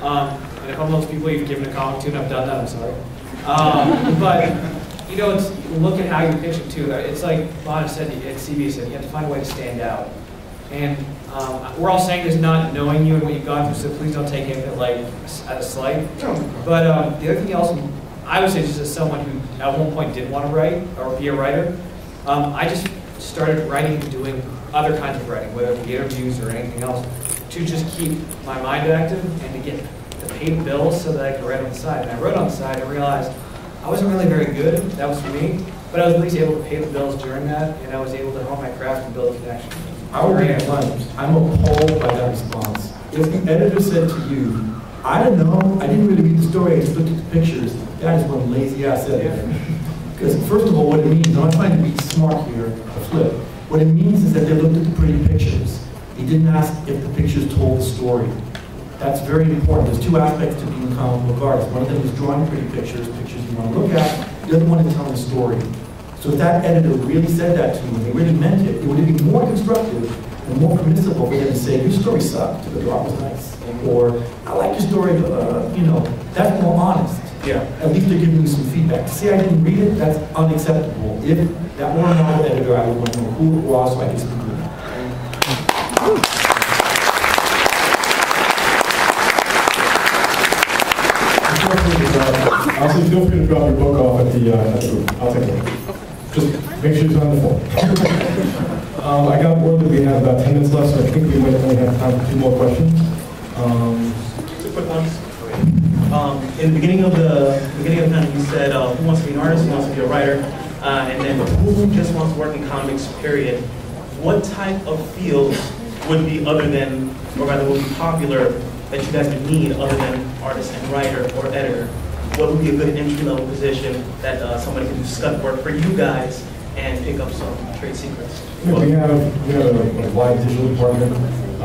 And if I'm one of those people you've given a comic to and I've done that, I'm sorry. But, you know, it's, look at how you're pitching too. It's like Lana said, at CB said, you have to find a way to stand out. And we're all saying this not knowing you and what you've gone through, so please don't take it like as a slight. But the other thing else, I would say just as someone who at one point did want to write or be a writer, I just started writing and doing other kinds of writing, whether it be interviews or anything else, to just keep my mind active and to get to pay the bills so that I could write on the side. And I wrote on the side and realized I wasn't really very good, that was for me, but I was at least able to pay the bills during that, and I was able to hone my craft and build a connection. I would get one. I'm appalled by that response. If the editor said to you, I don't know, I didn't really read the story, I just looked at the pictures, that is one lazy ass editor. Because first of all, what it means, I'm not trying to be smart here, or flip. What it means is that they looked at the pretty pictures. They didn't ask if the pictures told the story. That's very important. There's two aspects to being a comic book artist. One of them is drawing pretty pictures, pictures you want to look at. The other one is telling a story. So if that editor really said that to you, and they really meant it, it would be more constructive and more permissible for them to say, your story sucked, the draw was nice. Or, I like your story, but, you know, that's more honest. Yeah. At least they're giving you some feedback. To say I didn't read it, that's unacceptable. If that were a novel editor, I would want to know who it was so I could speak to it. Also, feel free to drop your book off at the booth. I'll take it. Just make sure it's on the phone. I got word that we have about 10 minutes left, so I think we might only have time for 2 more questions. Just a quick one. In the beginning of the time, you said who wants to be an artist, who wants to be a writer, and then who just wants to work in comics. Period. What type of fields would be other than, or rather, would be popular that you guys would need other than artist and writer or editor? What would be a good entry-level position that somebody can do scut work for you guys and pick up some trade secrets? Yeah, we have a live digital department. I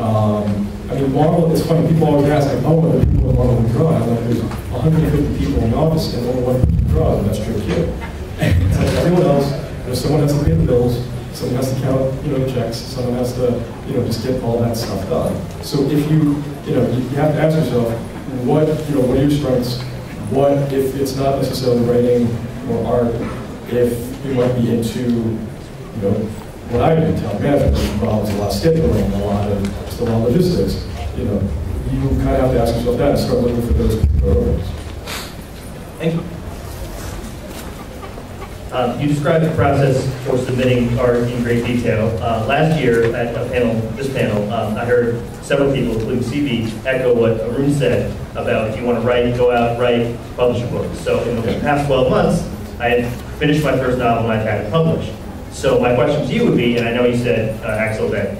mean, Marvel, it's funny, people always ask, like, oh, what are the people in Marvel who draw? I'm like, there's 150 people in the office and only one person draws, and that's true kid. It's like everyone else, someone has to pay the bills, someone has to count, the checks, someone has to, just get all that stuff done. So if you have to ask yourself, what are your strengths? What if it's not necessarily writing or art, if you might be into, what I do, talent management, which involves a lot of scheduling, a lot of logistics. You kind of have to ask yourself that and start looking for those programs. Thank you. You described the process for submitting art in great detail. Last year at this panel, I heard several people, including CB, echo what Arun said about if you want to write, go out, write, publish a book. So in the past 12 months, I had finished my first novel and I've had it published. So my question to you would be, and I know you said, Axel, that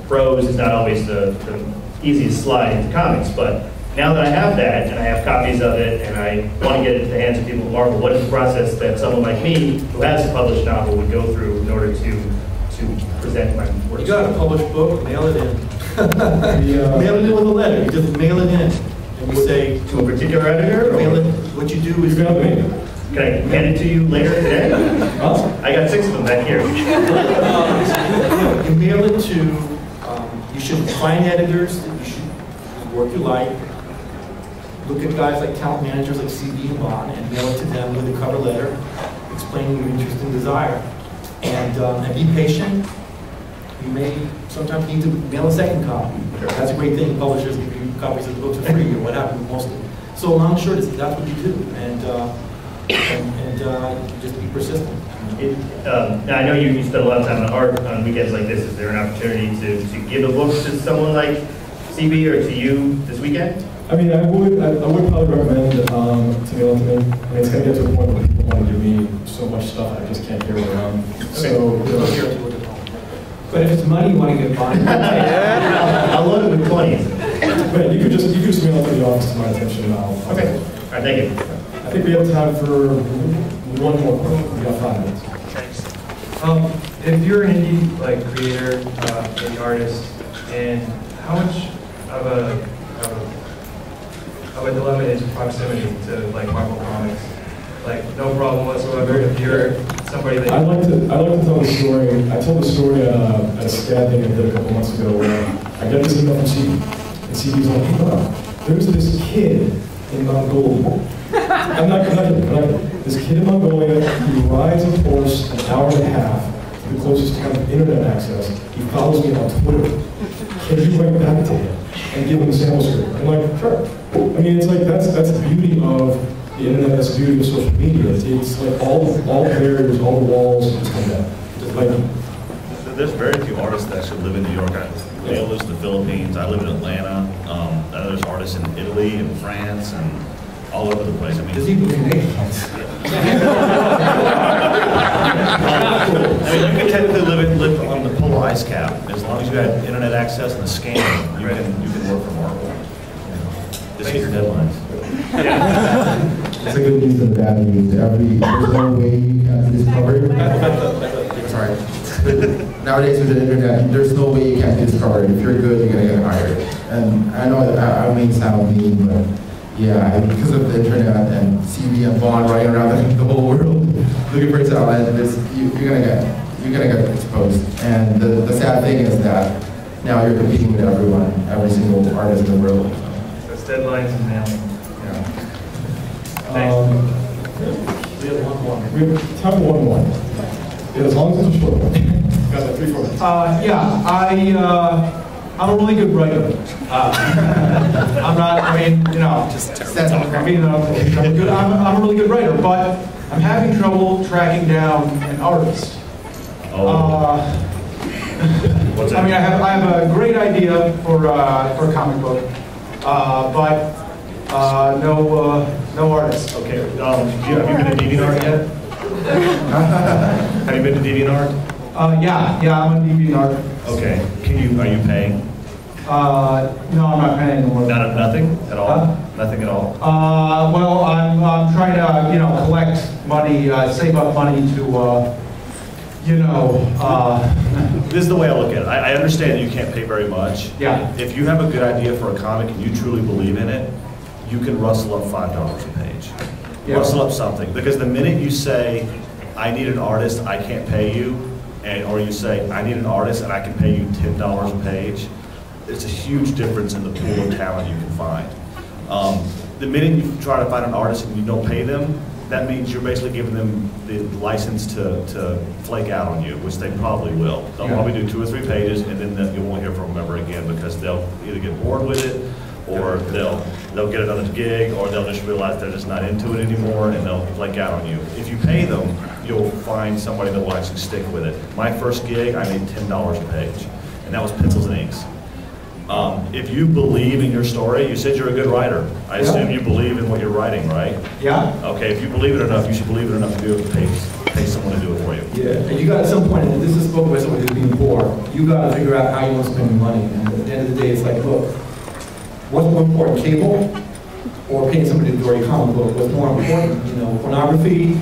prose is not always the easiest slide into comics, but now that I have that, and I have copies of it, and I want to get it into the hands of people at Marvel, what is the process that someone like me, who has a published novel, would go through in order to present my work? You got a published book, mail it in. Mail it in with a letter. You just mail it in. And you say... To a particular editor? Mail it. What you do is... You mail it in. Can I hand it to you later today? I got 6 of them back here. You mail it to... you should find editors that you should work you like. Look at guys like talent managers like CB and Bond and mail it to them with a cover letter explaining your interest and desire. And be patient. You may sometimes need to mail a second copy. That's a great thing. Publishers give you copies of the books for free or what have you, mostly. So long and short is that's what you do. And just be persistent. Now I know you spend a lot of time on art on weekends like this. Is there an opportunity to give a book to someone like CB or to you this weekend? I mean, I would probably recommend to mail it to me. I mean, it's going to get to a point where people want to give me so much stuff I just can't carry it around. Okay. So, but if it's money you want to give Bonnie, I'll load it with 20s. But you could just mail it to the office to my attention and I'll... Okay. All right, thank you. I think we have time for one more question. We got 5 minutes. Thanks. If you're an indie creator, maybe artist, and how much of a dilemma is proximity to Marvel Comics? No problem whatsoever if you're somebody that... I like to tell the story. I told the story at a SCAD thing I did a couple months ago where I got this email from CB. And CB's like, wow, there's this kid in Mongolia. I'm not kidding. This kid in Mongolia, he rides a horse an hour and a half to the closest kind of internet access. He follows me on Twitter. Can you write back to him and give him the sample script? I'm like, sure. I mean, it's like, that's the beauty of the internet, that's the beauty of social media. It's like all the barriers, all the walls just come down. Just like, there's very few artists that actually live in New York. Leo lives in the Philippines. I live in Atlanta. There's artists in Italy and France and all over the place. I mean, Does he believe in aliens? I mean, you can technically live on the polar ice cap as long as you have internet access and a scan. You can work from Marvel. Just hit your deadlines. It's a good news and the bad news. There's no way you can discover. Sorry. Nowadays with the internet, there's no way you can't discover it. If you're good, you're gonna get hired. And I know that I may sound mean, but yeah, because of the internet and CV and Bond running around the whole world looking for talent, you're gonna get exposed. And the sad thing is that now you're competing with everyone, every single artist in the world. That's deadlines and mailing. we have one more. We have time for one more. Yeah, as long as it's a short one. Got like 3-4 minutes. I'm a really good writer. I'm not, I mean, you know, I'm a really good writer, but I'm having trouble tracking down an artist. What's that? I mean, I have a great idea for a comic book, but no artist. Okay. Have you been to DeviantArt yet? Have you been to DeviantArt? Yeah, I'm on DeviantArt. Okay. Are you paying? No, I'm not paying anymore. Nothing at all. Nothing at all. Well, I'm trying to, collect money, save up money to, This is the way I look at it. I understand that you can't pay very much. Yeah. If you have a good idea for a comic and you truly believe in it, you can rustle up $5 a page. Yeah. Rustle up something. Because the minute you say, I need an artist, I can't pay you, or you say, I need an artist and I can pay you $10 a page, it's a huge difference in the pool of talent you can find. The minute you try to find an artist and you don't pay them, that means you're basically giving them the license to flake out on you, which they probably will. They'll probably do 2 or 3 pages, and then you won't hear from them ever again because they'll either get bored with it, or they'll get another gig, or they'll just realize they're just not into it anymore, and they'll flake out on you. If you pay them, you'll find somebody that will actually stick with it. My first gig, I made $10 a page, and that was pencils and inks. If you believe in your story, you said you're a good writer. I assume you believe in what you're writing, right? Yeah. Okay, if you believe it enough, you should believe it enough to be able to pay someone to do it for you. Yeah, and you got at some point, and this is spoken by somebody who's being poor, you got to figure out how you want to spend your money. And at the end of the day, it's like, look, what's more important, cable or paying somebody to do your comic book? What's more important, pornography,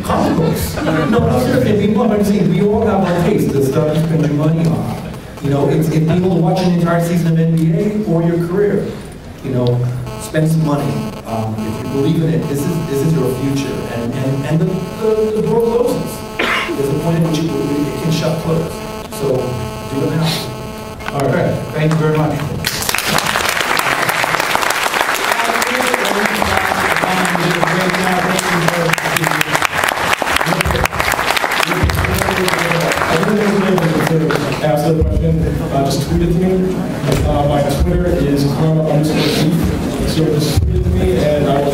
comic books? No, seriously, we all have our taste, the stuff you spend your money on. It's people watching the entire season of NBA or your career. Spend some money. If you believe in it, this is your future. And the door closes. There's a point at which it can shut closed. So do it now. All right. Thank you very much. Ask the question, just tweet it to me. My Twitter is karma_Keith. So just tweet it to me and I will